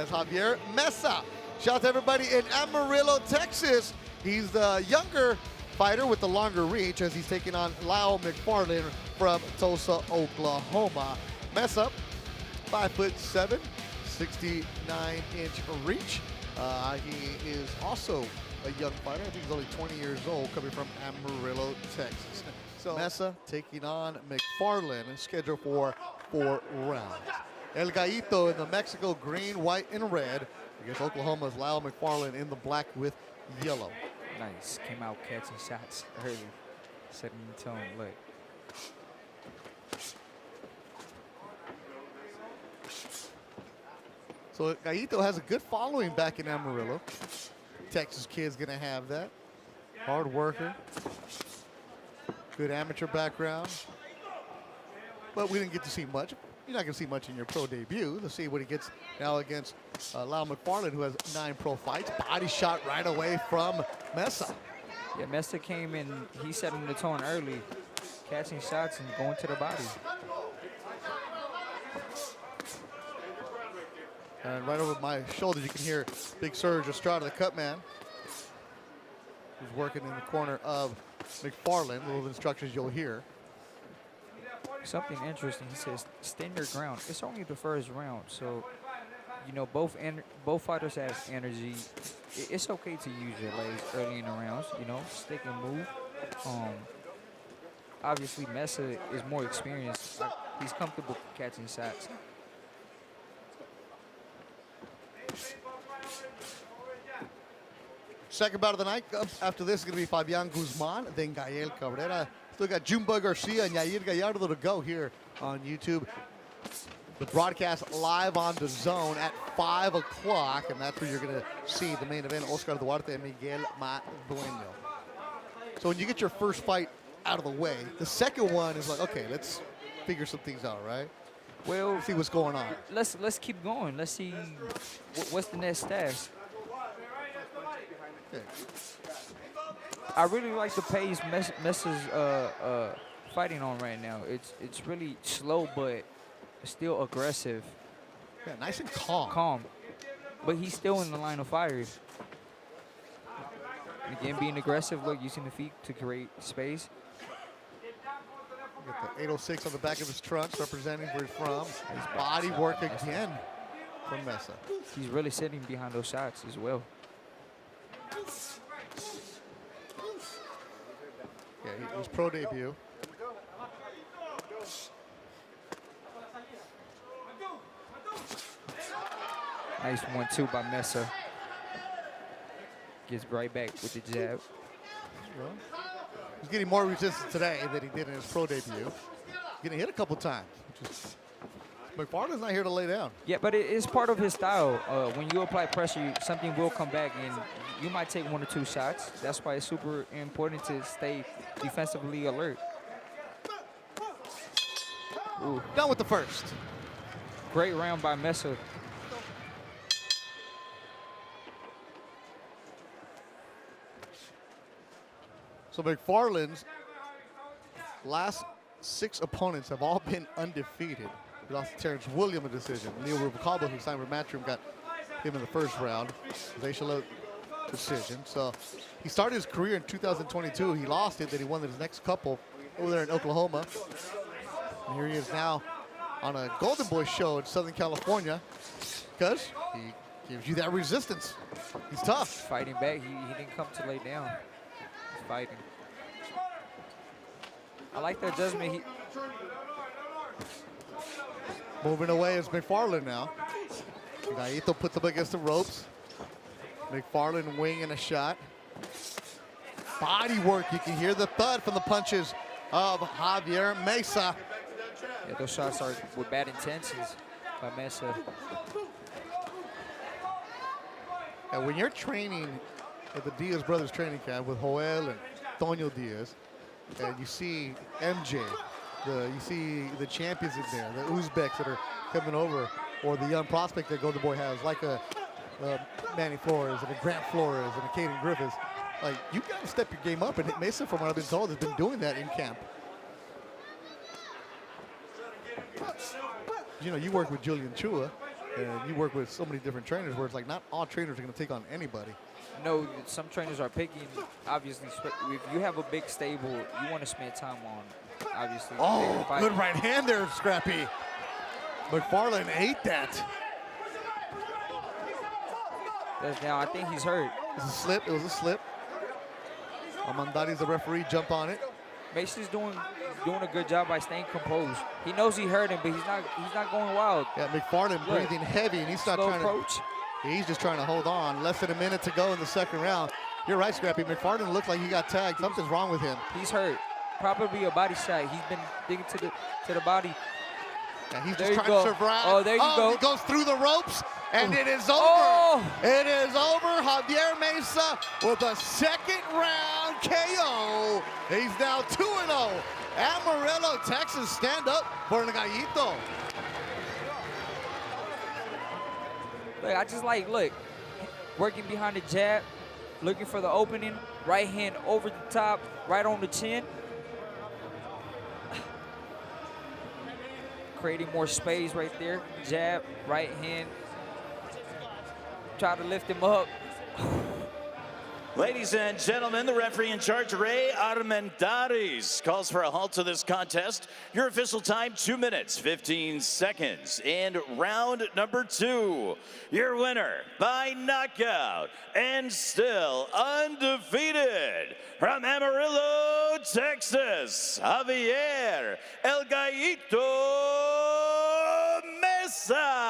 as Javier Meza. Shout out to everybody in Amarillo, Texas. He's the younger fighter with the longer reach as he's taking on Lyle McFarlane from Tulsa, Oklahoma. Meza, 5'7", 69-inch reach. He is also a young fighter. I think he's only 20 years old, coming from Amarillo, Texas. So Meza taking on McFarlane, scheduled for 4 rounds. El Gallito in the Mexico green, white, and red against Oklahoma's Lyle McFarlane in the black with yellow. Nice. Came out catching shots early, setting the tone. Look. So Gallito has a good following back in Amarillo. Texas kid's gonna have that. Hard worker. Good amateur background. But we didn't get to see much. You're not gonna see much in your pro debut. Let's see what he gets now against Lyle McFarlane, who has 9 pro fights. Body shot right away from Meza. Yeah, Meza came in, he set him the tone early, catching shots and going to the body. And right over my shoulders, you can hear Big Serge Estrada, the cut man, who's working in the corner of McFarlane. Little instructions you'll hear. Something interesting, he says, stand your ground. It's only the first round, so, you know, both fighters have energy. It's okay to use your legs early in the rounds, you know, stick and move. Obviously, Meza is more experienced. He's comfortable catching shots. Second bout of the night. After this is going to be Fabian Guzman, then Gael Cabrera. Still got Jumbo Garcia and Yair Gallardo to go here on YouTube. The broadcast live on the Zone at 5 o'clock, and that's where you're going to see the main event, Oscar Duarte and Miguel Madueño. So when you get your first fight out of the way, the second one is like, okay, let's figure some things out, right? Well, see what's going on. Let's keep going. Let's see what's the next task. Okay. I really like the pace Meza's fighting on right now. It's really slow, but still aggressive. Yeah, nice and calm. Calm. But he's still in the line of fire. Again, being aggressive, look, using the feet to create space. Got the 806 on the back of his trunks, representing where he's from. His body work again from Meza. He's really sitting behind those shots as well. Yeah, his pro debut. Nice 1-2 by Meza. Gets right back with the jab. Well, he's getting more resistance today than he did in his pro debut. He's getting hit a couple times. McFarlane's not here to lay down. Yeah, but it is part of his style. When you apply pressure, something will come back, and you might take 1 or 2 shots. That's why it's super important to stay defensively alert. Ooh. Done with the first. Great round by Meza. So McFarlane's last 6 opponents have all been undefeated. He lost to Terrence Williams a decision. Neil Rubalcaba, who signed with Matchroom, got him in the first round. Zayshala decision. So he started his career in 2022. He lost it, then he won his next couple over there in Oklahoma. And here he is now on a Golden Boy show in Southern California because he gives you that resistance. He's tough. Fighting back. He didn't come to lay down. He's fighting. I like the adjustment. Moving away is McFarlane now. Gallito puts him against the ropes. McFarlane winging a shot. Body work. You can hear the thud from the punches of Javier Meza. Yeah, those shots are with bad intentions by Meza. And when you're training at the Diaz Brothers training camp with Joel and Tonio Diaz, and you see MJ, you see the champions in there, the Uzbeks that are coming over, or the young prospect that Golden Boy has, like a Manny Flores and a Grant Flores and a Caden Griffiths. Like, you got to step your game up, and Meza, from what I've been told, has been doing that in camp. You know, you work with Julian Chua. And you work with so many different trainers where it's like not all trainers are going to take on anybody. No, some trainers are picky. Obviously, if you have a big stable, you want to spend time on, obviously. Oh, good right hand there, Scrappy. McFarlane ate that. That's down. I think he's hurt. It was a slip. It was a slip. Armendariz, the referee, jumped on it. Mason's doing a good job by staying composed. He knows he hurt him, but he's not going wild. Yeah, McFarlane breathing heavy, and he's not Slow trying approach. He's just trying to hold on. Less than a minute to go in the second round. You're right, Scrappy. McFarlane looked like he got tagged. Something's wrong with him. He's hurt. Probably a body shot. He's been digging to the body. And he's just trying to survive. Oh, there you go. He goes through the ropes, and it is over. Oh. It is over. Javier Meza with a second round KO. He's now 2-0. Amarillo, Texas, stand up for the Gallito. Look, I just look, working behind the jab, looking for the opening, right hand over the top, right on the chin. Creating more space right there. Jab, right hand. Try to lift him up. Ladies and gentlemen, the referee in charge, Ray Armendariz, calls for a halt to this contest. Your official time, 2 minutes, 15 seconds. And round number 2, your winner by knockout and still undefeated from Amarillo, Texas, Javier El Gallito Meza.